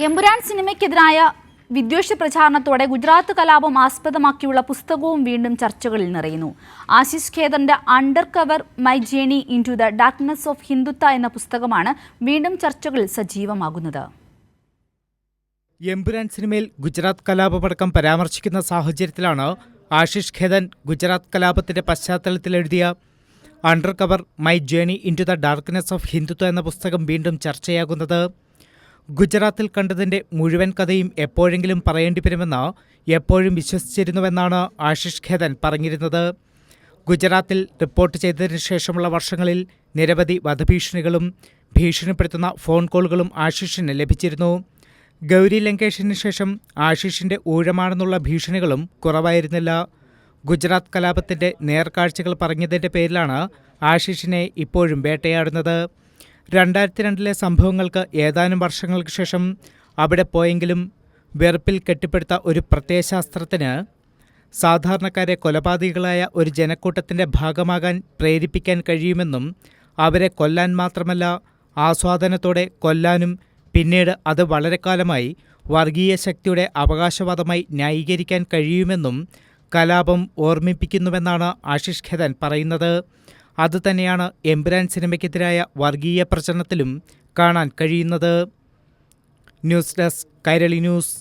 എമ്പുരാൻ സിനിമയ്ക്കെതിരായ വിദ്വേഷ പ്രചാരണത്തോടെ ഗുജറാത്ത് കലാപം ആസ്പദമാക്കിയുള്ള പുസ്തകവും വീണ്ടും ചർച്ചകളിൽ നിറയുന്നു. ആശിഷ് ഖേദറിന്റെ under cover my journey into the darkness of Hindutva എന്ന പുസ്തകമാണ് വീണ്ടും ചർച്ചകളിൽ സജീവമാകുന്നത്. എമ്പുരാൻ സിനിമയിൽ ഗുജറാത്ത് കലാപമടക്കം പരാമർശിക്കുന്ന സാഹചര്യത്തിലാണ് ആശിഷ് ഖേദൻ ഗുജറാത്ത് കലാപത്തിന്റെ പശ്ചാത്തലത്തിൽ എഴുതിയ under cover my journey into the darkness of Hindutva എന്ന പുസ്തകം വീണ്ടും ചർച്ചയാകുന്നത്. ഗുജറാത്തിൽ കണ്ടതിൻ്റെ മുഴുവൻ കഥയും എപ്പോഴെങ്കിലും പറയേണ്ടി വരുമെന്ന് എപ്പോഴും വിശ്വസിച്ചിരുന്നുവെന്നാണ് ആശിഷ് ഖേദൻ പറഞ്ഞിരുന്നത്. ഗുജറാത്തിൽ റിപ്പോർട്ട് ചെയ്തതിനു ശേഷമുള്ള വർഷങ്ങളിൽ നിരവധി വധഭീഷണികളും ഭീഷണിപ്പെടുത്തുന്ന ഫോൺ കോളുകളും ആശിഷിന് ലഭിച്ചിരുന്നു. ഗൗരി ലങ്കേഷിന് ശേഷം ആശിഷിൻ്റെ ഊഴമാണെന്നുള്ള ഭീഷണികളും കുറവായിരുന്നില്ല. ഗുജറാത്ത് കലാപത്തിൻ്റെ നേർക്കാഴ്ചകൾ പറഞ്ഞതിൻ്റെ പേരിലാണ് ആശിഷിനെ ഇപ്പോഴും വേട്ടയാടുന്നത്. 2002 സംഭവങ്ങൾക്ക് ഏതാനും വർഷങ്ങൾക്ക് ശേഷം അവിടെ പോയെങ്കിലും വെറുപ്പിൽ കെട്ടിപ്പടുത്ത ഒരു പ്രത്യയശാസ്ത്രത്തിന് സാധാരണക്കാരെ കൊലപാതകികളായ ഒരു ജനക്കൂട്ടത്തിൻ്റെ ഭാഗമാകാൻ പ്രേരിപ്പിക്കാൻ കഴിയുമെന്നും അവരെ കൊല്ലാൻ മാത്രമല്ല ആസ്വാദനത്തോടെ കൊല്ലാനും പിന്നീട് അത് വളരെ കാലമായി വർഗീയ ശക്തിയുടെ അവകാശവാദമായി ന്യായീകരിക്കാൻ കഴിയുമെന്നും കലാപം ഓർമ്മിപ്പിക്കുന്നുവെന്നാണ് ആശിഷ് ഖേദൻ പറയുന്നത്. അതുതന്നെയാണ് എമ്പുരാൻ സിനിമയ്ക്കെതിരായ വർഗീയ പ്രചരണത്തിലും കാണാൻ കഴിയുന്നത്. News desk Kairali news.